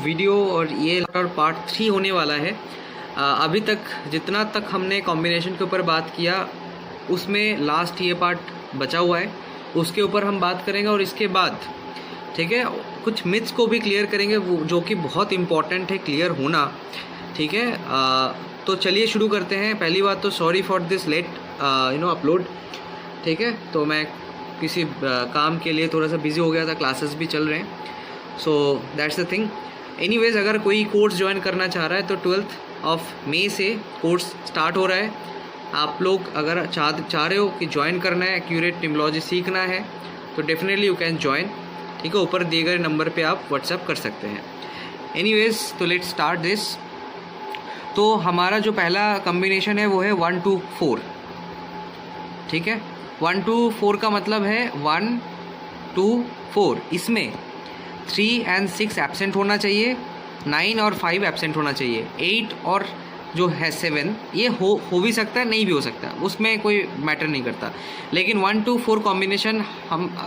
Video और ये part 3 होने वाला है। अभी तक जितना तक हमने कॉम्बिनेशन के ऊपर बात किया उसमें लास्ट ये पार्ट बचा हुआ है, उसके ऊपर हम बात करेंगे और इसके बाद ठीक है कुछ मिथ्स को भी क्लियर करेंगे वो जो कि बहुत इम्पॉर्टेंट है क्लियर होना। ठीक है, तो चलिए शुरू करते हैं। पहली बात तो sorry for this late upload. ठीक है, तो मैं किसी काम के लिए थोड़ा सा बिजी हो गया था, क्लासेस भी चल रहे हैं, so that's the thing. Anyways, अगर कोई कोर्स ज्वाइन करना चाह रहा है तो 12 मई से कोर्स स्टार्ट हो रहा है। आप लोग अगर चाह रहे हो कि ज्वाइन करना है, एक्यूरेट टिमोलॉजी सीखना है तो डेफिनेटली यू कैन ज्वाइन। ठीक है, ऊपर दिए गए नंबर पे आप व्हाट्सएप कर सकते हैं। एनीवेज, तो लेट्स स्टार्ट दिस। तो हमारा जो पहला कॉम्बिनेशन है वो है 1 2 4। ठीक है, 1 2 4 का मतलब है 1 2 4। इसमें 3 और 6 एब्सेंट होना चाहिए, 9 और 5 एब्सेंट होना चाहिए, 8 और जो है 7 ये हो भी सकता है, नहीं भी हो सकता, उसमें कोई मैटर नहीं करता। लेकिन 1 2 4 कॉम्बिनेशन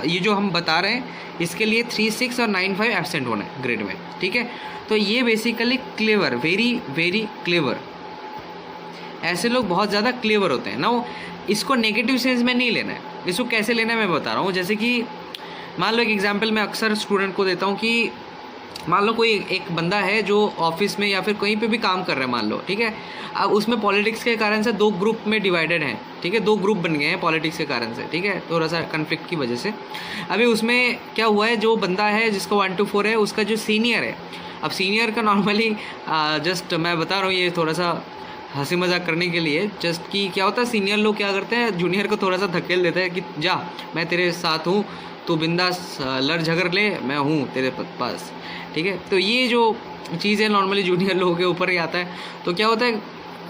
ये जो हम बता रहे हैं इसके लिए 3 6 और 9 5 एब्सेंट होना है ग्रेड में। ठीक है, तो ये basically clever, very very clever, ऐसे लोग बहुत ज़्यादा क्लेवर होते हैं ना। इसको नेगेटिव सेंस में नहीं लेना है, इसको कैसे लेना है मैं बता रहा हूँ। जैसे कि मान लो एक एग्जांपल मैं अक्सर स्टूडेंट को देता हूँ कि मान लो कोई एक बंदा है जो ऑफिस में या फिर कहीं पे भी काम कर रहा है, मान लो। ठीक है, अब उसमें पॉलिटिक्स के कारण से 2 ग्रुप में डिवाइडेड हैं। ठीक है, 2 ग्रुप बन गए हैं पॉलिटिक्स के कारण से। ठीक है, थोड़ा सा कन्फ्लिक्ट की वजह से। अभी उसमें क्या हुआ है, जो बंदा है जिसको 1 2 4 है उसका जो सीनियर है, अब सीनियर का नॉर्मली जस्ट मैं बता रहा हूँ ये थोड़ा सा हंसी मजाक करने के लिए, जस्ट कि क्या होता है सीनियर लोग क्या करते हैं जूनियर को थोड़ा सा धकेल देते हैं कि जा मैं तेरे साथ हूँ, तो बिंदास लड़ झगड़ ले, मैं हूँ तेरे पास। ठीक है, तो ये जो चीज़ है नॉर्मली जूनियर लोगों के ऊपर ही आता है। तो क्या होता है,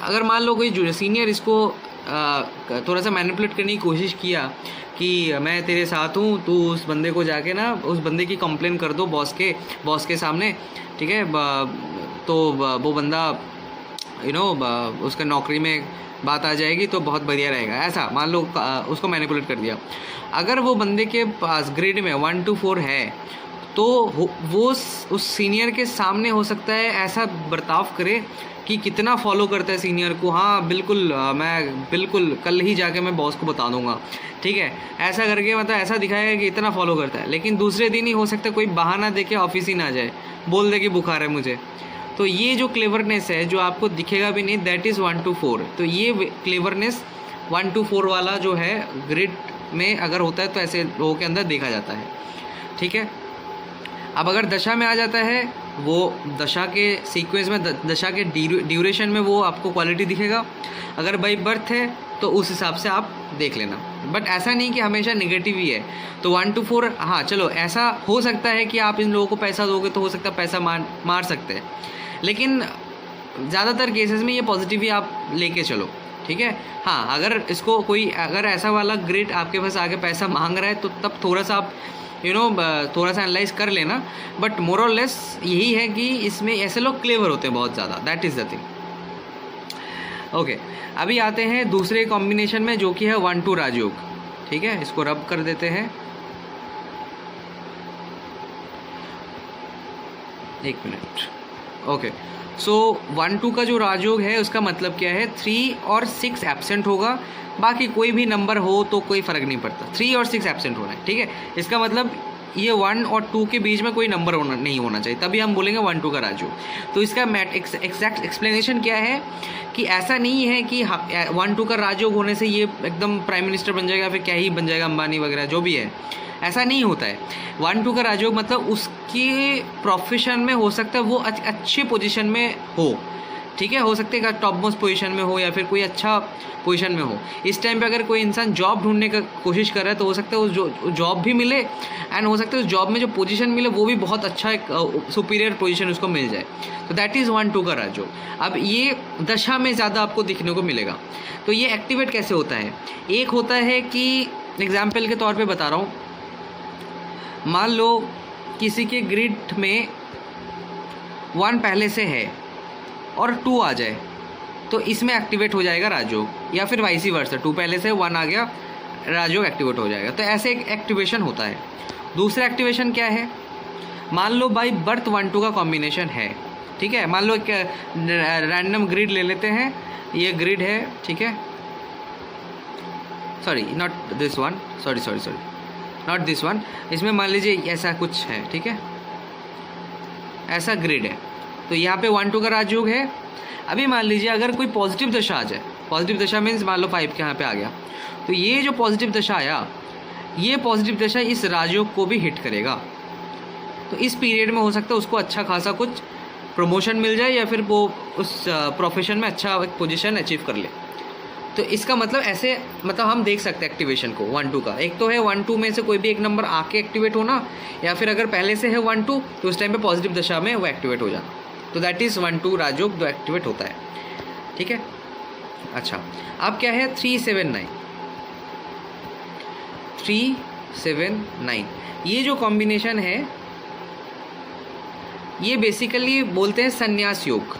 अगर मान लो कोई सीनियर इसको थोड़ा सा मैनिपुलेट करने की कोशिश किया कि मैं तेरे साथ हूँ, तू उस बंदे को जाके ना उस बंदे की कंप्लेन कर दो बॉस के सामने। ठीक है, तो वो बंदा उसका नौकरी में बात आ जाएगी तो बहुत बढ़िया रहेगा, ऐसा मान लो उसको मैनिपुलेट कर दिया। अगर वो बंदे के पास ग्रेड में 1 2 4 है तो वो उस सीनियर के सामने हो सकता है ऐसा बर्ताव करे कि कितना फॉलो करता है सीनियर को। हाँ बिल्कुल, मैं बिल्कुल कल ही जाके मैं बॉस को बता दूंगा। ठीक है, ऐसा करके मतलब ऐसा दिखाएगा कि इतना फॉलो करता है, लेकिन दूसरे दिन ही हो सकता है कोई बहाना देके ऑफिस ही ना जाए, बोल दे कि बुखार है मुझे। तो ये जो क्लेवरनेस है जो आपको दिखेगा भी नहीं, दैट इज़ 1 2 4। तो ये क्लेवरनेस 1 2 4 वाला जो है ग्रिड में अगर होता है तो ऐसे लोगों के अंदर देखा जाता है। ठीक है, अब अगर दशा में आ जाता है, वो दशा के सीक्वेंस में दशा के ड्यूरेशन में वो आपको क्वालिटी दिखेगा। अगर बाई बर्थ है तो उस हिसाब से आप देख लेना, बट ऐसा नहीं कि हमेशा नेगेटिव ही है। तो 1 2 4 हाँ चलो, ऐसा हो सकता है कि आप इन लोगों को पैसा दोगे तो हो सकता है पैसा मार सकते हैं, लेकिन ज़्यादातर केसेस में ये पॉजिटिव ही आप लेके चलो। ठीक है, हाँ अगर इसको कोई अगर ऐसा वाला ग्रेड आपके पास आके पैसा मांग रहा है तो तब थोड़ा सा आप थोड़ा सा एनालाइज कर लेना, बट मोर और लेस यही है कि इसमें ऐसे लोग क्लेवर होते हैं बहुत ज़्यादा, that is the thing. Okay, अभी आते हैं दूसरे कॉम्बिनेशन में जो कि है 1 2 राजयोग। ठीक है, इसको रब कर देते हैं, एक मिनट। ओके, सो 1 2 का जो राजयोग है उसका मतलब क्या है, 3 और 6 एब्सेंट होगा, बाकी कोई भी नंबर हो तो कोई फ़र्क नहीं पड़ता, 3 और 6 एब्सेंट होना है। ठीक है, इसका मतलब ये 1 और 2 के बीच में कोई नंबर नहीं होना चाहिए, तभी हम बोलेंगे 1 2 का राजयोग। तो इसका एग्जैक्ट एक्सप्लेनेशन क्या है कि ऐसा नहीं है कि 1 2 का राजयोग होने से ये एकदम प्राइम मिनिस्टर बन जाएगा, फिर क्या ही बन जाएगा, अंबानी वगैरह जो भी है, ऐसा नहीं होता है। 1 2 का राजयोग मतलब उसके प्रोफेशन में हो सकता है वो अच्छे पोजीशन में हो। ठीक है, हो सकता है टॉप मोस्ट पोजीशन में हो या फिर कोई अच्छा पोजीशन में हो। इस टाइम पे अगर कोई इंसान जॉब ढूंढने का कोशिश कर रहा है तो हो सकता है उस जॉब भी मिले, एंड हो सकता है उस जॉब में जो पोजीशन मिले वो भी बहुत अच्छा एक सुपीरियर पोजीशन उसको मिल जाए। तो दैट इज़ 1 2 का राजयोग। अब ये दशा में ज़्यादा आपको दिखने को मिलेगा। तो ये एक्टिवेट कैसे होता है, एक होता है कि एग्जाम्पल के तौर पर बता रहा हूँ, मान लो किसी के ग्रिड में 1 पहले से है और 2 आ जाए तो इसमें एक्टिवेट हो जाएगा राजयोग, या फिर वाइसी वर्सा, 2 पहले से 1 आ गया, राजयोग एक्टिवेट हो जाएगा। तो ऐसे एक एक्टिवेशन होता है। दूसरा एक्टिवेशन क्या है, मान लो बाई बर्थ 1-2 का कॉम्बिनेशन है, ठीक है। मान लो एक रैंडम ग्रिड ले लेते हैं, ये ग्रिड है, ठीक है। Sorry not this one, sorry not this one. इसमें मान लीजिए ऐसा कुछ है, ठीक है, ऐसा ग्रिड है। तो यहाँ पे 1-2 का राजयोग है। अभी मान लीजिए अगर कोई पॉजिटिव दशा आ जाए, पॉजिटिव दशा मीन्स मान लो 5 के यहाँ पे आ गया, तो ये जो पॉजिटिव दशा आया, ये पॉजिटिव दशा इस राजयोग को भी हिट करेगा। तो इस पीरियड में हो सकता है उसको अच्छा खासा कुछ प्रमोशन मिल जाए या फिर वो उस प्रोफेशन में अच्छा एक पोजीशन अचीव कर ले। तो इसका मतलब ऐसे, मतलब हम देख सकते हैं एक्टिवेशन को 1-2 का। एक तो है 1-2 में से कोई भी एक नंबर आके एक्टिवेट होना, या फिर अगर पहले से है 1-2 तो उस टाइम पे पॉजिटिव दशा में वो एक्टिवेट हो जाना। तो दैट इज़ 1-2 राजयोग जो एक्टिवेट होता है, ठीक है। अच्छा, अब क्या है 3-7-9। 3-7-9 ये जो कॉम्बिनेशन है, ये बेसिकली बोलते हैं संन्यास योग,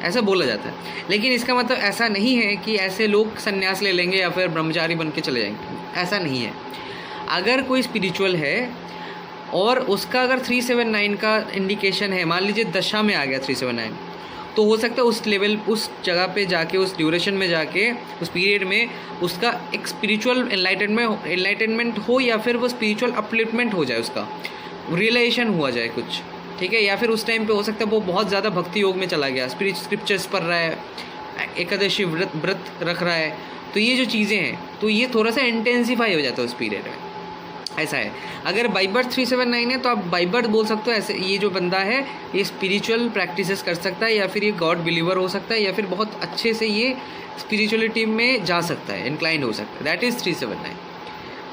ऐसा बोला जाता है। लेकिन इसका मतलब ऐसा नहीं है कि ऐसे लोग संन्यास ले लेंगे या फिर ब्रह्मचारी बन के चले जाएंगे, ऐसा नहीं है। अगर कोई स्पिरिचुअल है और उसका अगर 3-7-9 का इंडिकेशन है, मान लीजिए दशा में आ गया 3-7-9, तो हो सकता है उस लेवल, उस जगह पे जाके, उस ड्यूरेशन में जाके, उस पीरियड में उसका एक स्पिरिचुअल एनलाइटनमेंट हो, या फिर वो स्पिरिचुअल अपलिफ्टमेंट हो जाए, उसका रियलाइजेशन हुआ जाए कुछ, ठीक है। या फिर उस टाइम पे हो सकता है वो बहुत ज़्यादा भक्ति योग में चला गया, स्क्रिप्चर्स पढ़ रहा है, एकादशी व्रत रख रहा है। तो ये जो चीज़ें हैं, तो ये थोड़ा सा इंटेंसिफाई हो जाता है उस पीरियड में, ऐसा है। अगर बाई बर्थ 3-7-9 है तो आप बाई बर्थ बोल सकते हो ऐसे, ये जो बंदा है ये स्पिरिचुअल प्रैक्टिसेस कर सकता है, या फिर ये गॉड बिलीवर हो सकता है, या फिर बहुत अच्छे से ये स्पिरिचुअलिटी में जा सकता है, इंक्लाइंड हो सकता है। दैट इज़ 3-7-9,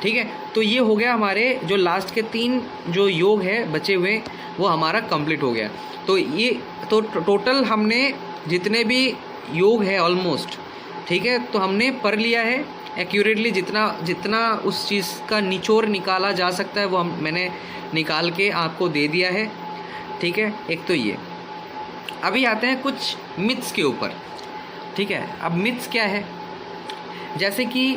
ठीक है। तो ये हो गया हमारे जो लास्ट के 3 जो योग है बचे हुए, वो हमारा कंप्लीट हो गया। तो ये तो टोटल हमने जितने भी योग है ऑलमोस्ट, ठीक है, तो हमने पढ़ लिया है एक्यूरेटली। जितना उस चीज़ का निचोड़ निकाला जा सकता है वो मैंने निकाल के आपको दे दिया है, ठीक है। एक तो ये, अभी आते हैं कुछ मिथ्स के ऊपर, ठीक है। अब मिथ्स क्या है, जैसे कि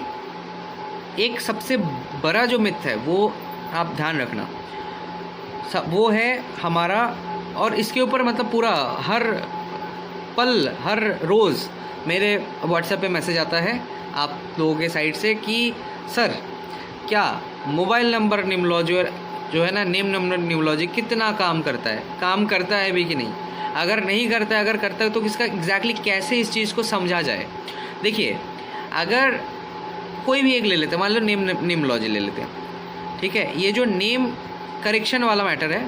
एक सबसे बड़ा जो मिथ है वो आप ध्यान रखना, वो है हमारा, और इसके ऊपर मतलब पूरा हर पल हर रोज़ मेरे व्हाट्सएप पे मैसेज आता है आप लोगों के साइड से कि सर क्या मोबाइल नंबर न्यूमरोलॉजी जो है ना, नेम नंबर न्यूमरोलॉजी कितना काम करता है भी कि नहीं, अगर नहीं करता है, अगर करता है तो इसका एग्जैक्टली कैसे इस चीज़ को समझा जाए। देखिए, अगर कोई भी एक ले लेते हैं, मान लो नेम न्यूमरोलॉजी ले लेते हैं, ठीक है। ये जो नेम करेक्शन वाला मैटर है,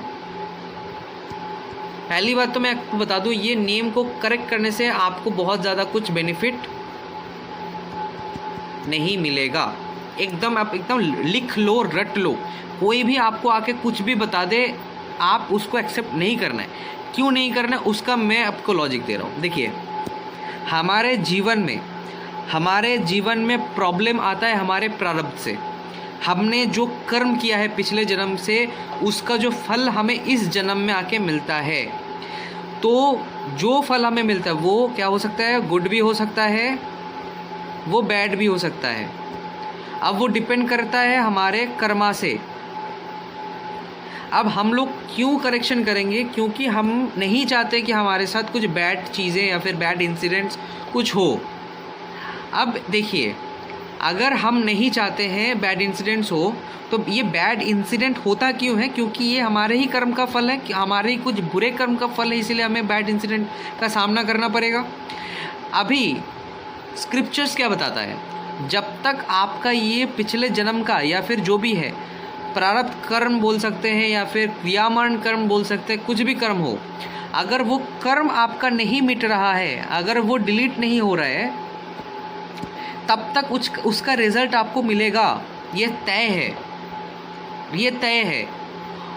पहली बात तो मैं आपको बता दूं, ये नेम को करेक्ट करने से आपको बहुत ज़्यादा कुछ बेनिफिट नहीं मिलेगा। एकदम आप एकदम लिख लो, रट लो, कोई भी आपको आके कुछ भी बता दे, आप उसको एक्सेप्ट नहीं करना है। क्यों नहीं करना है उसका मैं आपको लॉजिक दे रहा हूँ। देखिए, हमारे जीवन में प्रॉब्लम आता है हमारे प्रारब्ध से। हमने जो कर्म किया है पिछले जन्म से, उसका जो फल हमें इस जन्म में आके मिलता है। तो जो फल हमें मिलता है वो क्या हो सकता है, गुड भी हो सकता है, वो बैड भी हो सकता है। अब वो डिपेंड करता है हमारे कर्मा से। अब हम लोग क्यों करेक्शन करेंगे, क्योंकि हम नहीं चाहते कि हमारे साथ कुछ बैड चीज़ें या फिर बैड इंसिडेंट्स कुछ हो। अब देखिए, अगर हम नहीं चाहते हैं बैड इंसिडेंट्स हो, तो ये बैड इंसिडेंट होता क्यों है, क्योंकि ये हमारे ही कर्म का फल है, कि हमारे ही कुछ बुरे कर्म का फल है, इसीलिए हमें बैड इंसिडेंट का सामना करना पड़ेगा। अभी स्क्रिप्चर्स क्या बताता है, जब तक आपका ये पिछले जन्म का या फिर जो भी है प्रारब्ध कर्म बोल सकते हैं या फिर क्रियामरण कर्म बोल सकते हैं, कुछ भी कर्म हो, अगर वो कर्म आपका नहीं मिट रहा है, अगर वो डिलीट नहीं हो रहा है, तब तक उसका रिजल्ट आपको मिलेगा। ये तय है।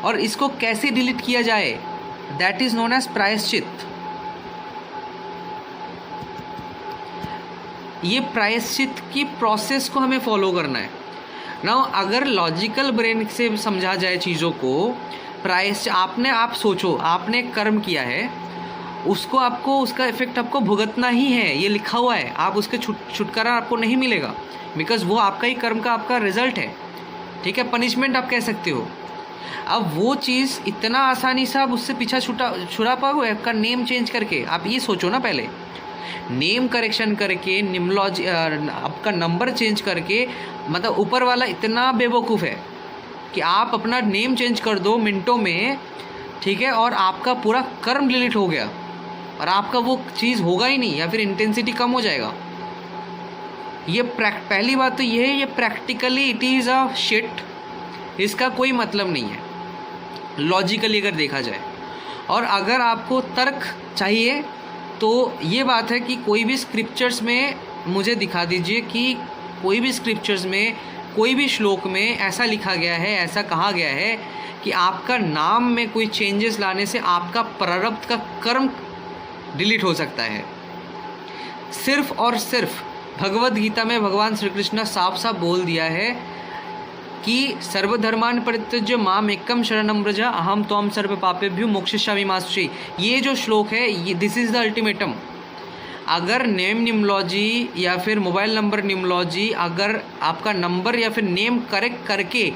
और इसको कैसे डिलीट किया जाए, दैट इज नोन एज प्रायश्चित। ये प्रायश्चित की प्रोसेस को हमें फॉलो करना है ना। अगर लॉजिकल ब्रेन से समझा जाए चीज़ों को, प्रायश्चित आप सोचो, आपने कर्म किया है, उसको आपको उसका इफेक्ट आपको भुगतना ही है, ये लिखा हुआ है। आप उसके छुटकारा आपको नहीं मिलेगा, बिकॉज वो आपका ही कर्म का आपका रिजल्ट है। ठीक है, पनिशमेंट आप कह सकते हो। अब वो चीज़ इतना आसानी से आप उससे पीछा छुड़ा पाओगे आपका नेम चेंज करके? आप ये सोचो ना, पहले नेम करेक्शन करके, निम्नोलॉजी आपका नंबर चेंज करके, मतलब ऊपर वाला इतना बेवकूफ़ है कि आप अपना नेम चेंज कर दो मिनटों में, ठीक है, और आपका पूरा कर्म डिलीट हो गया और आपका वो चीज़ होगा ही नहीं, या फिर इंटेंसिटी कम हो जाएगा। ये पहली बात तो ये है, ये practically it is a shit, इसका कोई मतलब नहीं है लॉजिकली अगर देखा जाए। और अगर आपको तर्क चाहिए तो ये बात है कि कोई भी स्क्रिप्चर्स में मुझे दिखा दीजिए कि कोई भी स्क्रिप्चर्स में, कोई भी श्लोक में ऐसा लिखा गया है, ऐसा कहा गया है कि आपका नाम में कोई चेंजेस लाने से आपका प्रारब्ध का कर्म डिलीट हो सकता है। सिर्फ और सिर्फ भगवद गीता में भगवान श्री कृष्ण साफ साफ बोल दिया है कि सर्वधर्मान परित्यज्य माम एकम शरणम व्रज अहम त्वाम सर्व पापेभ्यो मोक्षयिष्यामि मा शुचि। ये जो श्लोक है, ये दिस इज़ द अल्टीमेटम। अगर नेम निम्नोलॉजी या फिर मोबाइल नंबर निम्नोलॉजी, अगर आपका नंबर या फिर नेम करेक्ट करके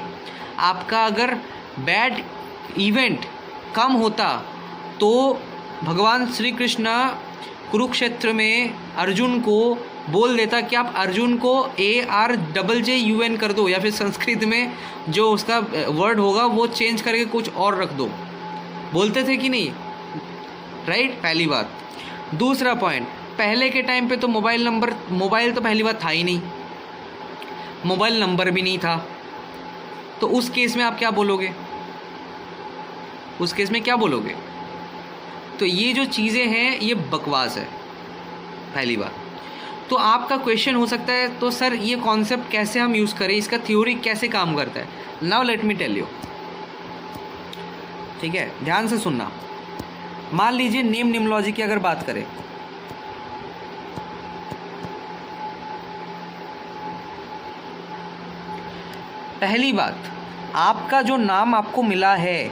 आपका अगर बैड इवेंट कम होता तो भगवान श्री कृष्ण कुरुक्षेत्र में अर्जुन को बोल देता कि आप अर्जुन को ARJJUN कर दो, या फिर संस्कृत में जो उसका वर्ड होगा वो चेंज करके कुछ और रख दो। बोलते थे कि नहीं? राइट, पहली बात। दूसरा पॉइंट, पहले के टाइम पे तो मोबाइल तो पहली बात था ही नहीं, मोबाइल नंबर भी नहीं था, तो उस केस में आप क्या बोलोगे? उस केस में क्या बोलोगे? तो ये जो चीज़ें हैं ये बकवास है, पहली बात। तो आपका क्वेश्चन हो सकता है तो सर ये कॉन्सेप्ट कैसे हम यूज़ करें, इसका थ्योरी कैसे काम करता है? Now let me tell you, ठीक है, ध्यान से सुनना। मान लीजिए नेम निम्नोलॉजी की अगर बात करें, पहली बात, आपका जो नाम आपको मिला है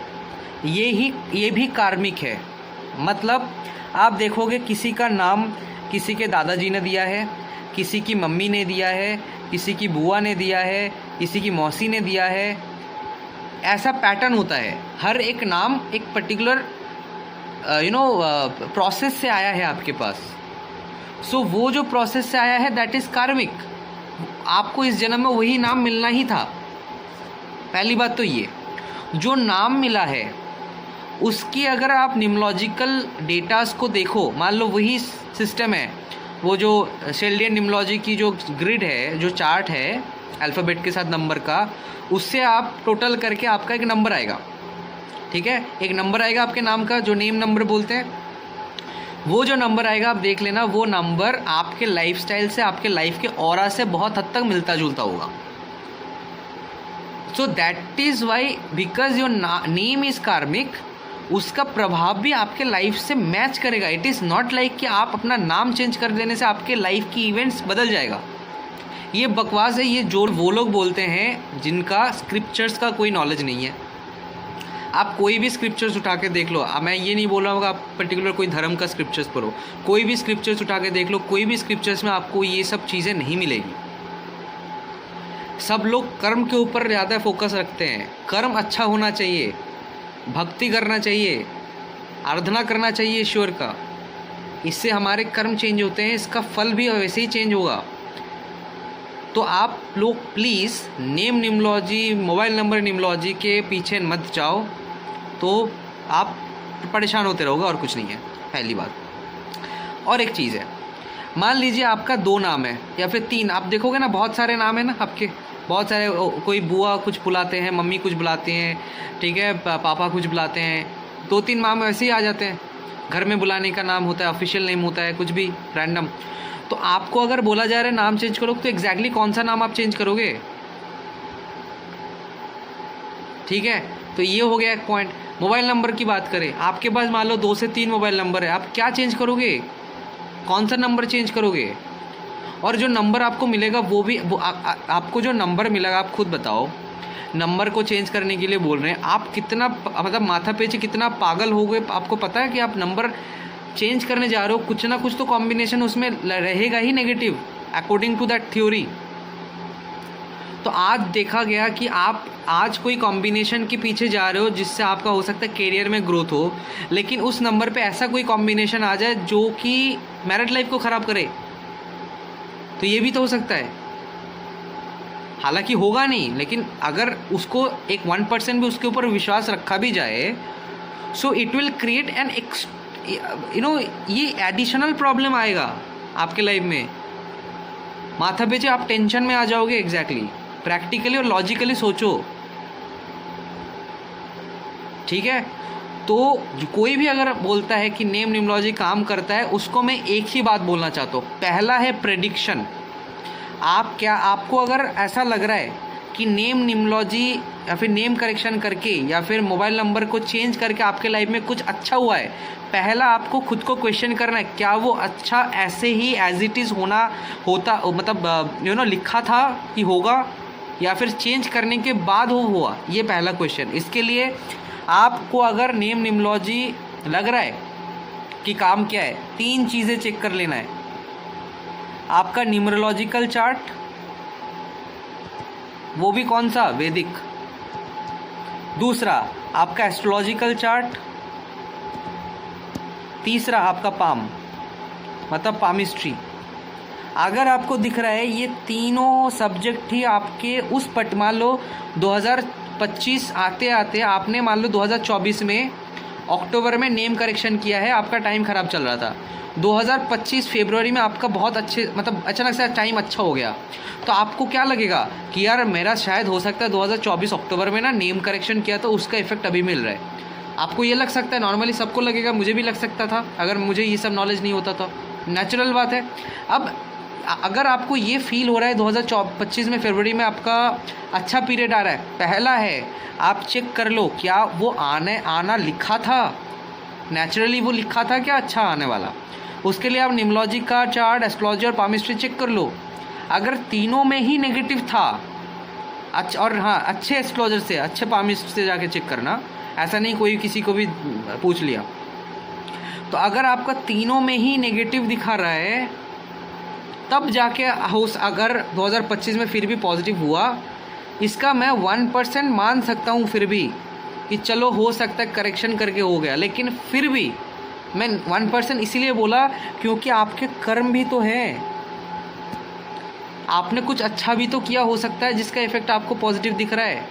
ये भी कार्मिक है। मतलब आप देखोगे किसी का नाम किसी के दादाजी ने दिया है, किसी की मम्मी ने दिया है, किसी की बुआ ने दिया है, किसी की मौसी ने दिया है, ऐसा पैटर्न होता है। हर एक नाम एक पर्टिकुलर प्रोसेस से आया है आपके पास। सो वो जो प्रोसेस से आया है दैट इज़ कार्मिक। आपको इस जन्म में वही नाम मिलना ही था। पहली बात तो ये, जो नाम मिला है उसकी अगर आप निम्नोलॉजिकल डेटास को देखो, मान लो वही सिस्टम है, वो जो शेल्डियन निम्नोलॉजी की जो ग्रिड है, जो चार्ट है अल्फ़ाबेट के साथ नंबर का, उससे आप टोटल करके आपका एक नंबर आएगा, ठीक है, एक नंबर आएगा आपके नाम का जो नेम नंबर बोलते हैं। वो जो नंबर आएगा आप देख लेना, वो नंबर आपके लाइफस्टाइल से, आपके लाइफ के ऑरा से बहुत हद तक मिलता जुलता होगा। So that is why, because your name is कार्मिक, उसका प्रभाव भी आपके लाइफ से मैच करेगा। इट इज़ नॉट लाइक कि आप अपना नाम चेंज कर देने से आपके लाइफ की इवेंट्स बदल जाएगा। ये बकवास है, ये जो वो लोग बोलते हैं जिनका स्क्रिप्चर्स का कोई नॉलेज नहीं है। आप कोई भी स्क्रिप्चर्स उठा के देख लो, मैं ये नहीं बोल रहा हूँ आप पर्टिकुलर कोई धर्म का स्क्रिप्चर्स पढ़ो, कोई भी स्क्रिप्चर्स उठा के देख लो, कोई भी स्क्रिप्चर्स में आपको ये सब चीज़ें नहीं मिलेगी। सब लोग कर्म के ऊपर ज़्यादा फोकस रखते हैं। कर्म अच्छा होना चाहिए, भक्ति करना चाहिए, आराधना करना चाहिए ईश्वर का, इससे हमारे कर्म चेंज होते हैं, इसका फल भी वैसे ही चेंज होगा। तो आप लोग प्लीज़ नेम निम्नोलॉजी, मोबाइल नंबर निम्नोलॉजी के पीछे मत जाओ, तो आप परेशान होते रहोगे और कुछ नहीं है, पहली बात। और एक चीज़ है, मान लीजिए आपका 2 नाम है या फिर 3, आप देखोगे ना बहुत सारे नाम है ना आपके, बहुत सारे, कोई बुआ कुछ बुलाते हैं, मम्मी कुछ बुलाती हैं, ठीक है, पापा कुछ बुलाते हैं, 2-3 नाम ऐसे ही आ जाते हैं। घर में बुलाने का नाम होता है, ऑफिशियल नेम होता है, कुछ भी रैंडम। तो आपको अगर बोला जा रहा है नाम चेंज करो, तो एग्जैक्टली कौन सा नाम आप चेंज करोगे? ठीक है, तो ये हो गया एक पॉइंट। मोबाइल नंबर की बात करें, आपके पास मान लो 2 से 3 मोबाइल नंबर है, आप क्या चेंज करोगे? कौन सा नंबर चेंज करोगे? और जो नंबर आपको मिलेगा वो भी आपको जो नंबर मिलेगा, आप खुद बताओ, नंबर को चेंज करने के लिए बोल रहे हैं, आप कितना मतलब माथा पेची कितना पागल हो गए? आपको पता है कि आप नंबर चेंज करने जा रहे हो, कुछ ना कुछ तो कॉम्बिनेशन उसमें रहेगा ही negative, according to that theory. तो आज देखा गया कि आप आज कोई कॉम्बिनेशन के पीछे जा रहे हो जिससे आपका हो सकता है करियर में ग्रोथ हो, लेकिन उस नंबर पे ऐसा कोई कॉम्बिनेशन आ जाए जो कि मैरिड लाइफ को ख़राब करे, तो ये भी तो हो सकता है। हालांकि होगा नहीं, लेकिन अगर उसको एक 1% भी उसके ऊपर विश्वास रखा भी जाए, so it will create an ये एडिशनल प्रॉब्लम आएगा आपके लाइफ में। माथा पे आप टेंशन में आ जाओगे। एग्जैक्टली प्रैक्टिकली और लॉजिकली सोचो, ठीक है। तो कोई भी अगर बोलता है कि नेम न्यूमरोलॉजी काम करता है, उसको मैं एक ही बात बोलना चाहता हूँ। पहला है प्रेडिक्शन। आपको अगर ऐसा लग रहा है कि नेम न्यूमरोलॉजी या फिर नेम करेक्शन करके या फिर मोबाइल नंबर को चेंज करके आपके लाइफ में कुछ अच्छा हुआ है, पहला आपको खुद को क्वेश्चन करना है, क्या वो अच्छा ऐसे ही एज इट इज़ होता मतलब लिखा था कि होगा, या फिर चेंज करने के बाद हुआ? ये पहला क्वेश्चन। इसके लिए आपको अगर नेम न्यूमरोलॉजी लग रहा है कि काम क्या है, 3 चीज़ें चेक कर लेना है। आपका न्यूमरोलॉजिकल चार्ट, वो भी कौन सा? वैदिक। दूसरा आपका एस्ट्रोलॉजिकल चार्ट। तीसरा आपका पाम मतलब पामिस्ट्री। अगर आपको दिख रहा है ये तीनों सब्जेक्ट ही आपके उस मान लो 2025 आते आते आपने मान लो 2024 में अक्टूबर में नेम करेक्शन किया है, आपका टाइम ख़राब चल रहा था। 2025 फरवरी में आपका बहुत अच्छे मतलब अचानक से टाइम अच्छा हो गया, तो आपको क्या लगेगा कि यार मेरा शायद हो सकता है 2024 अक्टूबर में ना नेम करेक्शन किया तो उसका इफेक्ट अभी मिल रहा है। आपको ये लग सकता है, नॉर्मली सबको लगेगा, मुझे भी लग सकता था अगर मुझे ये सब नॉलेज नहीं होता तो, नेचुरल बात है। अब अगर आपको ये फील हो रहा है 2025 में फरवरी में आपका अच्छा पीरियड आ रहा है, पहला है आप चेक कर लो क्या वो आना लिखा था, नेचुरली वो लिखा था क्या अच्छा आने वाला। उसके लिए आप न्यूमरोलॉजी का चार्ट, एस्ट्रोलॉजी और पामिस्ट्री चेक कर लो। अगर तीनों में ही नेगेटिव था, अच्छा, और हाँ अच्छे एस्ट्रोलॉजर से, अच्छे पामिस्ट से जाके चेक करना, ऐसा नहीं कोई किसी को भी पूछ लिया। तो अगर आपका तीनों में ही नेगेटिव दिखा रहा है, तब जाके अगर 2025 में फिर भी पॉजिटिव हुआ, इसका मैं 1% मान सकता हूँ फिर भी कि चलो हो सकता है करेक्शन करके हो गया, लेकिन फिर भी मैं 1% इसीलिए बोला क्योंकि आपके कर्म भी तो है, आपने कुछ अच्छा भी तो किया हो सकता है जिसका इफेक्ट आपको पॉजिटिव दिख रहा है।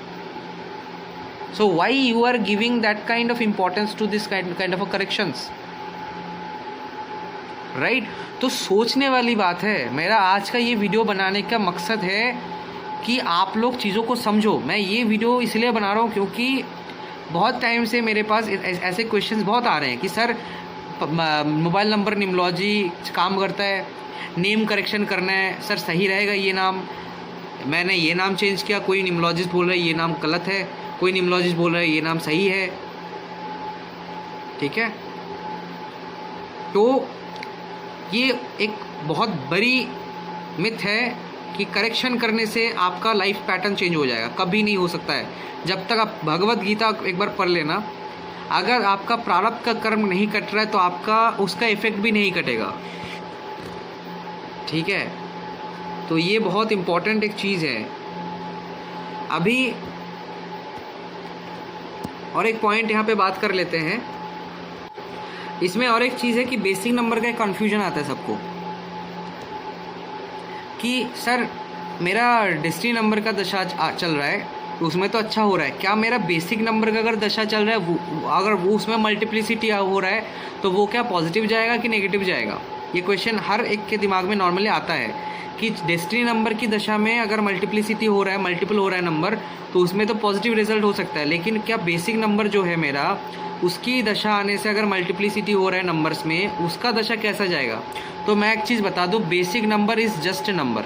So why you are giving that kind of importance to this kind of corrections, right? तो सोचने वाली बात है। मेरा आज का ये वीडियो बनाने का मकसद है कि आप लोग चीज़ों को समझो। मैं ये वीडियो इसलिए बना रहा हूँ क्योंकि बहुत टाइम से मेरे पास ऐसे क्वेश्चंस बहुत आ रहे हैं कि सर मोबाइल नंबर न्यूमरोलॉजी काम करता है, नेम करेक्शन करना है, सर सही रहेगा ये नाम, मैंने ये नाम चेंज किया, कोई न्यूमरोलॉजिस्ट बोल रहा है ये नाम गलत है, कोई न्यूमरोलॉजिस्ट बोल रहा है ये नाम सही है, ठीक है। तो ये एक बहुत बड़ी मिथ है कि करेक्शन करने से आपका लाइफ पैटर्न चेंज हो जाएगा। कभी नहीं हो सकता है। जब तक आप भगवत गीता एक बार पढ़ लेना, अगर आपका प्रारब्ध का कर्म नहीं कट रहा है तो आपका उसका इफेक्ट भी नहीं कटेगा, ठीक है। तो ये बहुत इम्पोर्टेंट एक चीज़ है। अभी और एक पॉइंट यहाँ पे बात कर लेते हैं। इसमें और एक चीज़ है कि बेसिक नंबर का एक कन्फ्यूजन आता है सबको कि सर मेरा डेस्टिनी नंबर का दशा चल रहा है तो उसमें तो अच्छा हो रहा है, क्या मेरा बेसिक नंबर का अगर दशा चल रहा है अगर वो उसमें मल्टीप्लिसिटी हो रहा है तो वो क्या पॉजिटिव जाएगा कि नेगेटिव जाएगा? ये क्वेश्चन हर एक के दिमाग में नॉर्मली आता है कि डेस्टिनी नंबर की दशा में अगर मल्टीप्लिसिटी हो रहा है, मल्टीपल हो रहा है नंबर, तो उसमें तो पॉजिटिव रिजल्ट हो सकता है, लेकिन क्या बेसिक नंबर जो है मेरा, उसकी दशा आने से अगर मल्टीप्लिसिटी हो रहा है नंबर्स में, उसका दशा कैसा जाएगा? तो मैं एक चीज़ बता दूं, basic number is just a number.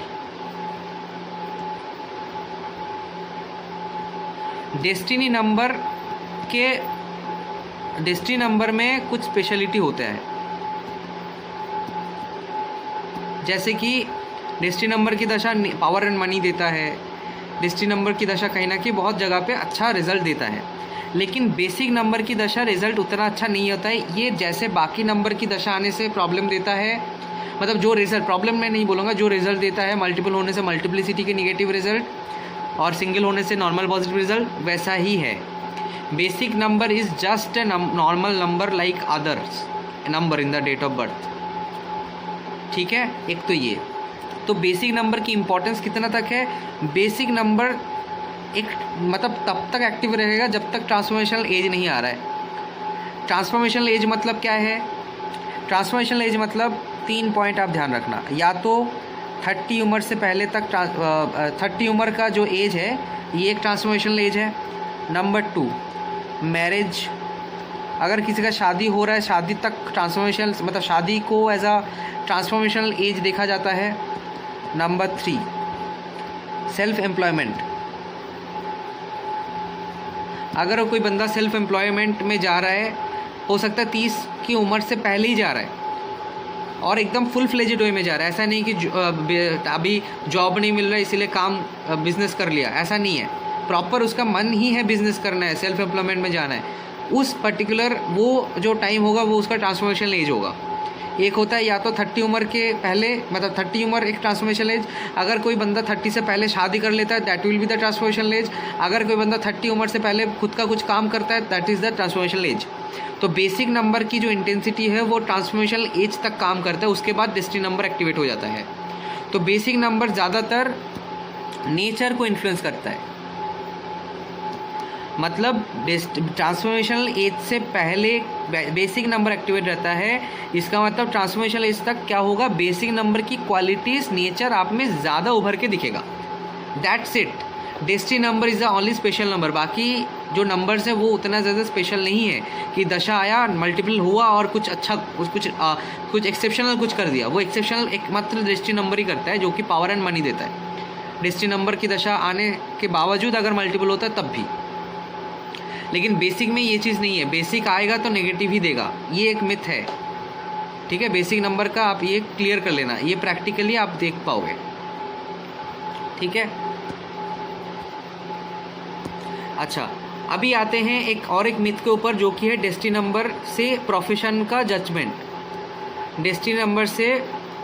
Destiny number में कुछ स्पेशलिटी होता है, जैसे कि डेस्टिनी नंबर की दशा पावर एंड मनी देता है, डेस्टिनी नंबर की दशा कहीं ना कहीं बहुत जगह पे अच्छा रिजल्ट देता है, लेकिन बेसिक नंबर की दशा रिजल्ट उतना अच्छा नहीं होता है। ये जैसे बाकी नंबर की दशा आने से प्रॉब्लम देता है, मतलब जो रिजल्ट, प्रॉब्लम मैं नहीं बोलूँगा, जो रिजल्ट देता है मल्टीपल होने से, मल्टीप्लिसिटी के निगेटिव रिजल्ट, और सिंगल होने से नॉर्मल पॉजिटिव रिजल्ट, वैसा ही है। Basic number is just a normal number like others number in the date of birth. ठीक है, एक तो ये। तो बेसिक नंबर की इंपॉर्टेंस कितना तक है? बेसिक नंबर एक मतलब तब तक एक्टिव रहेगा जब तक ट्रांसफॉर्मेशनल एज नहीं आ रहा है। ट्रांसफॉर्मेशनल एज मतलब क्या है? ट्रांसफॉर्मेशनल एज मतलब 3 पॉइंट आप ध्यान रखना। या तो 30 उम्र से पहले तक 30 उम्र का जो एज है ये एक ट्रांसफॉर्मेशनल एज है। नंबर 2 मैरिज, अगर किसी का शादी हो रहा है, शादी तक ट्रांसफॉर्मेशनल मतलब शादी को एज अ ट्रांसफॉर्मेशनल एज देखा जाता है। नंबर 3 सेल्फ एम्प्लॉयमेंट, अगर कोई बंदा सेल्फ एम्प्लॉयमेंट में जा रहा है, हो सकता है 30 की उम्र से पहले ही जा रहा है और एकदम फुल फ्लेजेड वे में जा रहा है। ऐसा नहीं कि अभी जॉब नहीं मिल रहा है इसीलिए काम बिजनेस कर लिया, ऐसा नहीं है। प्रॉपर उसका मन ही है बिजनेस करना है, सेल्फ एम्प्लॉयमेंट में जाना है। उस पर्टिकुलर वो जो टाइम होगा वो उसका ट्रांसफॉर्मेशनल एज होगा। एक होता है या तो 30 उम्र के पहले, मतलब 30 उम्र एक ट्रांसफॉर्मेशनल एज। अगर कोई बंदा 30 से पहले शादी कर लेता है that will be the transformational age. अगर कोई बंदा 30 उम्र से पहले खुद का कुछ काम करता है that is the transformational age. तो बेसिक नंबर की जो इंटेंसिटी है वो ट्रांसफॉर्मेशनल एज तक काम करता है, उसके बाद डेस्टिनी नंबर एक्टिवेट हो जाता है। तो बेसिक नंबर ज़्यादातर नेचर को इन्फ्लुएंस करता है, मतलब ट्रांसफॉर्मेशनल एज से पहले बेसिक नंबर एक्टिवेट रहता है। इसका मतलब ट्रांसफॉर्मेशनल एज तक क्या होगा, बेसिक नंबर की क्वालिटीज़ नेचर आप में ज़्यादा उभर के दिखेगा। That's it. Destiny number is the only special number. बाकी जो नंबर्स हैं वो उतना ज़्यादा स्पेशल नहीं है कि दशा आया, मल्टीपल हुआ और कुछ अच्छा कुछ एक्सेप्शनल कुछ कर दिया। वो एक्सेप्शनल एकमात्र डेस्टिनी नंबर ही करता है जो कि पावर एंड मनी देता है। डेस्टिनी नंबर की दशा आने के बावजूद अगर मल्टीपल होता है तब भी। लेकिन बेसिक में ये चीज़ नहीं है, बेसिक आएगा तो नेगेटिव ही देगा, ये एक मिथ है। ठीक है, बेसिक नंबर का आप ये क्लियर कर लेना, ये प्रैक्टिकली आप देख पाओगे। ठीक है, अच्छा अभी आते हैं एक मिथ के ऊपर जो कि है डेस्टिनी नंबर से प्रोफेशन का जजमेंट। डेस्टिनी नंबर से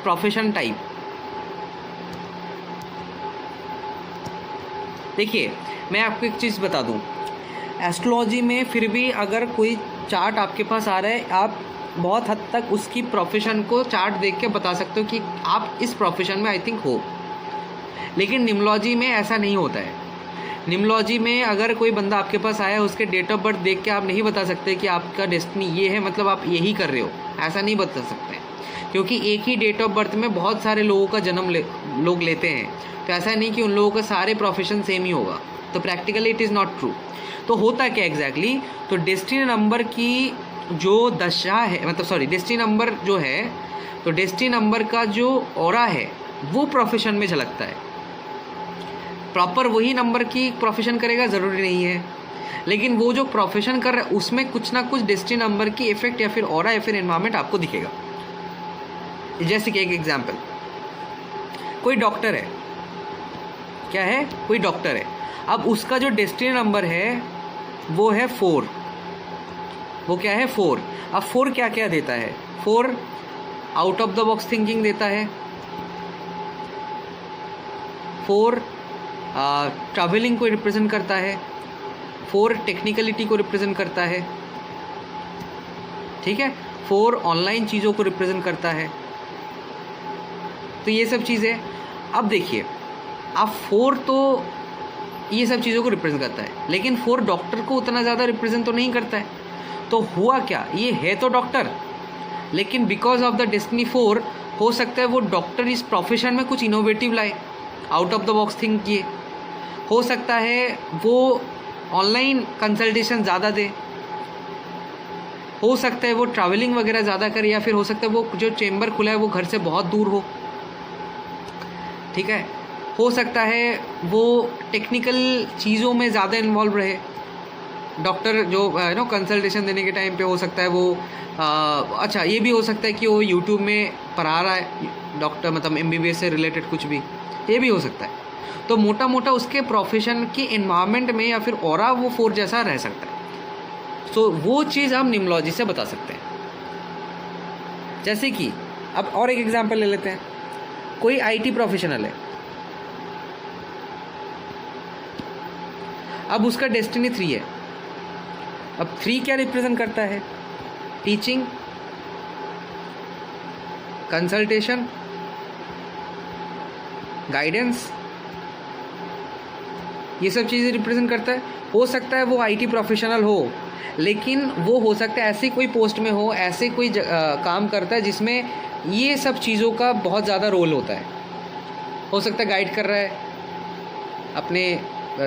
प्रोफेशन टाइप। देखिए मैं आपको एक चीज़ बता दूं, एस्ट्रोलॉजी में फिर भी अगर कोई चार्ट आपके पास आ रहा है, आप बहुत हद तक उसकी प्रोफेशन को चार्ट देख के बता सकते हो कि आप इस प्रोफेशन में आई थिंक हो। लेकिन न्यूमरोलॉजी में ऐसा नहीं होता है। न्यूमरोलॉजी में अगर कोई बंदा आपके पास आया है, उसके डेट ऑफ बर्थ देख के आप नहीं बता सकते कि आपका डेस्टिनी ये है, मतलब आप यही कर रहे हो, ऐसा नहीं बता सकते। क्योंकि एक ही डेट ऑफ बर्थ में बहुत सारे लोगों का जन्म लोग लेते हैं, तो ऐसा नहीं कि उन लोगों का सारे प्रोफेशन सेम ही होगा। तो practically it is not true. तो होता क्या एग्जैक्टली, तो डेस्टिनी नंबर की जो दशा है, मतलब सॉरी डेस्टिनी नंबर जो है, तो डेस्टिनी नंबर का जो ऑरा है वो प्रोफेशन में झलकता है। प्रॉपर वही नंबर की प्रोफेशन करेगा ज़रूरी नहीं है, लेकिन वो जो प्रोफेशन कर रहा है उसमें कुछ ना कुछ डेस्टिनी नंबर की इफेक्ट या फिर ऑरा या फिर एनवायरनमेंट आपको दिखेगा। जैसे कि एक एग्जांपल, कोई डॉक्टर है, क्या है, कोई डॉक्टर है। अब उसका जो डेस्टिनी नंबर है वो है 4। वो क्या है, 4। अब 4 क्या क्या देता है? 4 out of the box thinking देता है, 4 ट्रैवलिंग को रिप्रेजेंट करता है, 4 टेक्निकलिटी को रिप्रेजेंट करता है। ठीक है, 4 ऑनलाइन चीज़ों को रिप्रेजेंट करता है। तो ये सब चीज़ें, अब देखिए आप 4 तो ये सब चीज़ों को रिप्रेजेंट करता है, लेकिन 4 डॉक्टर को उतना ज़्यादा रिप्रेजेंट तो नहीं करता है। तो हुआ क्या, ये है तो डॉक्टर, लेकिन बिकॉज ऑफ द डेस्टिनी 4 हो सकता है वो डॉक्टर इस प्रोफेशन में कुछ इनोवेटिव लाए, out of the box think किए। हो सकता है वो ऑनलाइन कंसल्टेशन ज़्यादा दे, हो सकता है वो ट्रैवलिंग वगैरह ज़्यादा करे, या फिर हो सकता है वो जो चेम्बर खुला है वो घर से बहुत दूर हो। ठीक है, हो सकता है वो टेक्निकल चीज़ों में ज़्यादा इन्वॉल्व रहे। डॉक्टर जो कंसल्टेशन देने के टाइम पे हो सकता है वो अच्छा ये भी हो सकता है कि वो यूट्यूब में पढ़ा रहा है डॉक्टर, मतलब MBBS से रिलेटेड कुछ भी, ये भी हो सकता है। तो मोटा मोटा उसके प्रोफेशन के एनवायरनमेंट में या फिर ऑरा वो 4 जैसा रह सकता है। सो वो चीज़ हम न्यूमरोलॉजी से बता सकते हैं। जैसे कि अब और एक एग्जांपल ले लेते हैं, कोई IT प्रोफेशनल है, अब उसका डेस्टिनी 3 है। अब 3 क्या रिप्रेजेंट करता है? टीचिंग, कंसल्टेशन, गाइडेंस, ये सब चीज़ें रिप्रेजेंट करता है। हो सकता है वो आईटी प्रोफेशनल हो, लेकिन वो हो सकता है ऐसी कोई पोस्ट में हो, ऐसे कोई काम करता है जिसमें ये सब चीज़ों का बहुत ज़्यादा रोल होता है। हो सकता है गाइड कर रहा है अपने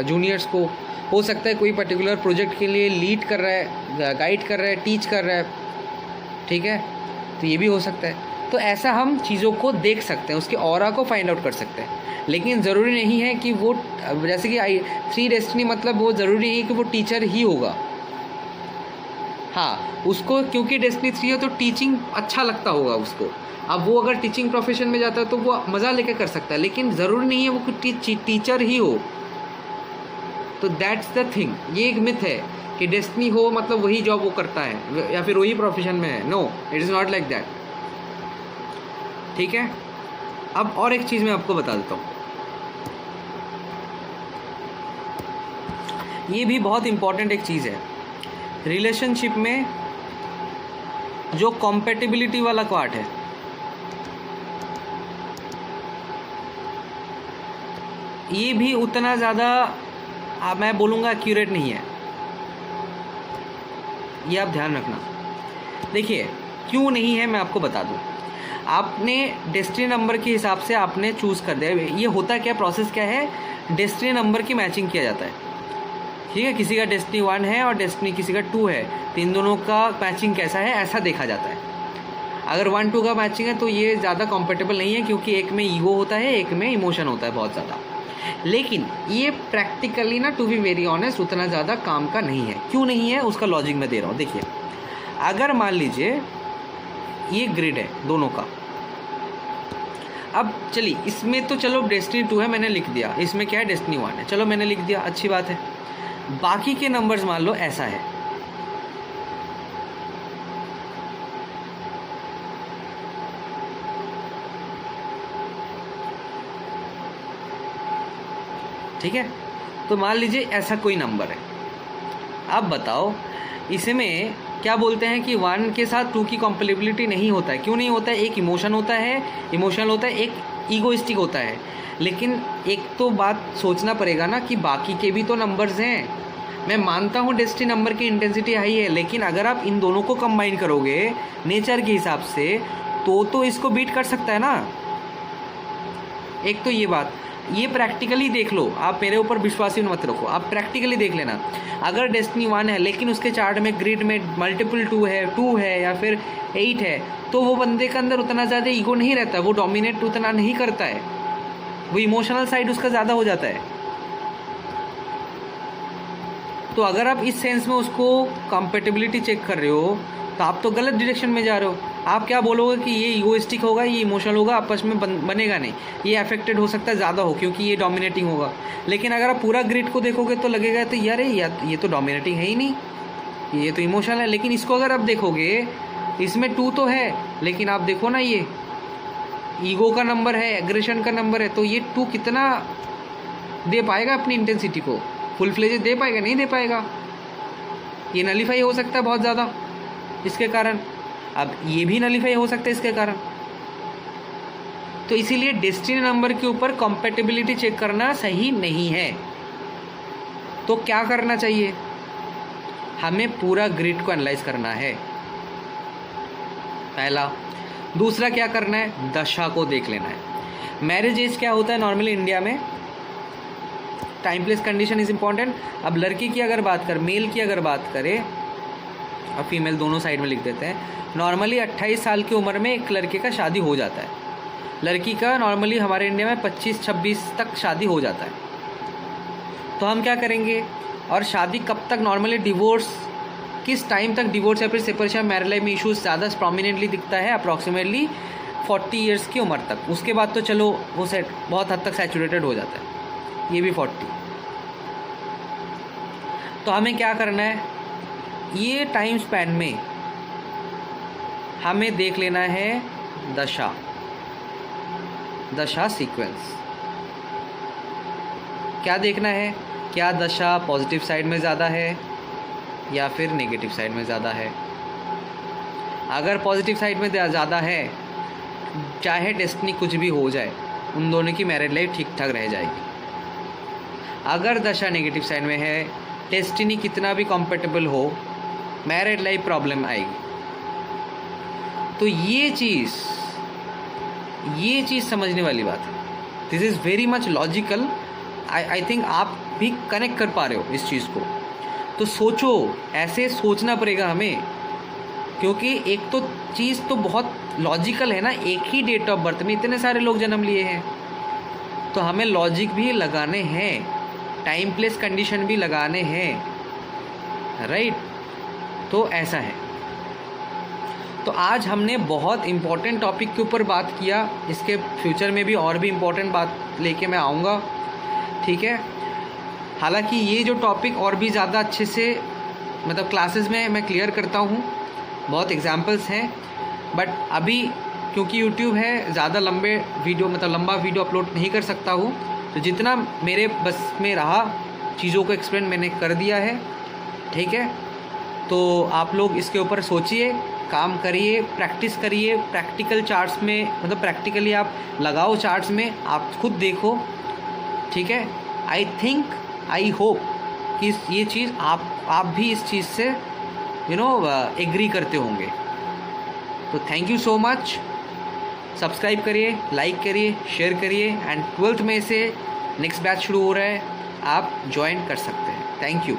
जूनियर्स को, हो सकता है कोई पर्टिकुलर प्रोजेक्ट के लिए लीड कर रहा है, गाइड कर रहा है, टीच कर रहा है, ठीक है, तो ये भी हो सकता है। तो ऐसा हम चीज़ों को देख सकते हैं, उसके ऑरा को फाइंड आउट कर सकते हैं। लेकिन ज़रूरी नहीं है कि वो, जैसे कि 3 डेस्टिनी मतलब वो ज़रूरी नहीं है कि वो टीचर ही होगा। हाँ, उसको क्योंकि डेस्टिनी 3 है तो टीचिंग अच्छा लगता होगा उसको। अब वो अगर टीचिंग प्रोफेशन में जाता है तो वो मज़ा लेकर कर सकता है, लेकिन ज़रूरी नहीं है वो टीचर ही हो। तो दैट्स द थिंग। ये एक मिथ है कि डेस्टिनी हो मतलब वही जॉब वो करता है या फिर वही प्रोफेशन में है। No, it is not like that, ठीक है। अब और एक चीज़ मैं आपको बता देता हूँ, ये भी बहुत इम्पॉर्टेंट एक चीज़ है रिलेशनशिप में, जो कॉम्पेटिबिलिटी वाला पार्ट है, ये भी उतना ज़्यादा मैं बोलूँगा एक्यूरेट नहीं है। ये आप ध्यान रखना। देखिए क्यों नहीं है, मैं आपको बता दूँ। आपने डेस्टिनी नंबर के हिसाब से आपने चूज़ कर दिया। ये होता क्या, प्रोसेस क्या है, डेस्टिनी नंबर की मैचिंग किया जाता है, ठीक है। किसी का डेस्टिनी 1 है और डेस्टिनी किसी का 2 है, तो इन दोनों का मैचिंग कैसा है ऐसा देखा जाता है। अगर 1-2 का मैचिंग है तो ये ज़्यादा कंफर्टेबल नहीं है, क्योंकि एक में ईगो होता है, एक में इमोशन होता है बहुत ज़्यादा। लेकिन ये प्रैक्टिकली ना, टू बी वेरी ऑनेस्ट, उतना ज़्यादा काम का नहीं है। क्यों नहीं है उसका लॉजिक मैं दे रहा हूँ। देखिए अगर मान लीजिए ये ग्रिड है दोनों का, अब चलिए इसमें तो चलो डेस्टिनी 2 है मैंने लिख दिया, इसमें क्या है डेस्टिनी 1 है, चलो मैंने लिख दिया, अच्छी बात है। बाकी के नंबर्स मान लो ऐसा है, ठीक है। तो मान लीजिए ऐसा कोई नंबर है, अब बताओ इसमें क्या बोलते हैं कि 1 के साथ 2 की कॉम्पेटिबिलिटी नहीं होता है। क्यों नहीं होता है? एक इमोशनल होता है, एक ईगोइस्टिक होता है। लेकिन एक तो बात सोचना पड़ेगा ना कि बाकी के भी तो नंबर्स हैं। मैं मानता हूँ डेस्टिनी नंबर की इंटेंसिटी हाई है, लेकिन अगर आप इन दोनों को कंबाइन करोगे नेचर के हिसाब से तो इसको बीट कर सकता है ना। एक तो ये बात, ये प्रैक्टिकली देख लो, आप मेरे ऊपर विश्वास ही मत रखो, आप प्रैक्टिकली देख लेना। अगर डेस्टिनी 1 है लेकिन उसके चार्ट में ग्रिड में मल्टीपल 2 है या फिर 8 है, तो वो बंदे के अंदर उतना ज़्यादा ईगो नहीं रहता, वो डोमिनेट उतना नहीं करता है, वो इमोशनल साइड उसका ज़्यादा हो जाता है। तो अगर आप इस सेंस में उसको कंपेटिबिलिटी चेक कर रहे हो तो आप तो गलत डायरेक्शन में जा रहे हो। आप क्या बोलोगे कि ये ईगोइस्टिक होगा, ये इमोशनल होगा, आपस में बनेगा नहीं, ये अफेक्टेड हो सकता है ज़्यादा हो क्योंकि ये डोमिनेटिंग होगा। लेकिन अगर आप पूरा ग्रिड को देखोगे तो लगेगा तो यार ये तो डोमिनेटिंग है ही नहीं, ये तो इमोशनल है। लेकिन इसको अगर आप देखोगे इसमें 2 तो है, लेकिन आप देखो ना ये ईगो का नंबर है, एग्रेशन का नंबर है, तो ये 2 कितना दे पाएगा अपनी इंटेंसिटी को, फुल फ्लेजेड दे पाएगा? नहीं दे पाएगा। ये नलीफाई हो सकता है बहुत ज़्यादा इसके कारण, अब ये भी नलीफाई हो सकता है इसके कारण। तो इसीलिए डेस्टिनी नंबर के ऊपर कंपेटिबिलिटी चेक करना सही नहीं है। तो क्या करना चाहिए, हमें पूरा ग्रिड को एनालाइज करना है, पहला। दूसरा क्या करना है, दशा को देख लेना है। मैरिज एज क्या होता है नॉर्मली इंडिया में, time place condition is important. अब लड़की की अगर बात कर, मेल की अगर बात करें और फीमेल दोनों साइड में लिख देते हैं, नॉर्मली 28 साल की उम्र में एक लड़के का शादी हो जाता है। लड़की का नॉर्मली हमारे इंडिया में 25-26 तक शादी हो जाता है। तो हम क्या करेंगे, और शादी कब तक, नॉर्मली डिवोर्स किस टाइम तक डिवोर्स या फिर सेपरेशन मैरिज लाइफ में इशूज़ ज़्यादा प्रोमिनेंटली दिखता है, अप्रॉक्सीमेटली 40 ईयर्स की उम्र तक। उसके बाद तो चलो वो बहुत हद तक सैचुरेटेड हो जाता है, ये भी 40। तो हमें क्या करना है, ये टाइम स्पैन में हमें देख लेना है दशा सीक्वेंस। क्या देखना है, क्या दशा पॉजिटिव साइड में ज़्यादा है या फिर नेगेटिव साइड में ज़्यादा है। अगर पॉजिटिव साइड में ज़्यादा है, चाहे डेस्टिनी कुछ भी हो जाए, उन दोनों की मैरिड लाइफ ठीक ठाक रह जाएगी। अगर दशा नेगेटिव साइड में है, डेस्टिनी कितना भी कॉम्पेटेबल हो, मैरिड लाइफ प्रॉब्लम आएगी। तो ये चीज़ समझने वाली बात है। This is very much logical. I think आप भी कनेक्ट कर पा रहे हो इस चीज़ को। तो सोचो, ऐसे सोचना पड़ेगा हमें, क्योंकि एक तो चीज़ तो बहुत लॉजिकल है ना, एक ही डेट ऑफ बर्थ में इतने सारे लोग जन्म लिए हैं, तो हमें लॉजिक भी लगाने हैं, टाइम प्लेस कंडीशन भी लगाने हैं, राइट। तो ऐसा है। तो आज हमने बहुत इम्पोर्टेंट टॉपिक के ऊपर बात किया। इसके फ्यूचर में भी और भी इम्पोर्टेंट बात लेके मैं आऊँगा, ठीक है। हालांकि ये जो टॉपिक और भी ज़्यादा अच्छे से मतलब क्लासेस में मैं क्लियर करता हूँ, बहुत एग्जांपल्स हैं, बट अभी क्योंकि यूट्यूब है, ज़्यादा लंबा वीडियो अपलोड नहीं कर सकता हूँ। तो जितना मेरे बस में रहा चीज़ों को एक्सप्लेन मैंने कर दिया है, ठीक है। तो आप लोग इसके ऊपर सोचिए, काम करिए, प्रैक्टिस करिए, प्रैक्टिकल चार्ट्स में मतलब प्रैक्टिकली आप लगाओ चार्ट्स में, आप खुद देखो, ठीक है। आई होप कि ये चीज़ आप भी इस चीज़ से एग्री करते होंगे। तो thank you so much. Subscribe करिए, लाइक करिए, शेयर करिए, एंड 12th में से नेक्स्ट बैच शुरू हो रहा है, आप ज्वाइन कर सकते हैं। Thank you.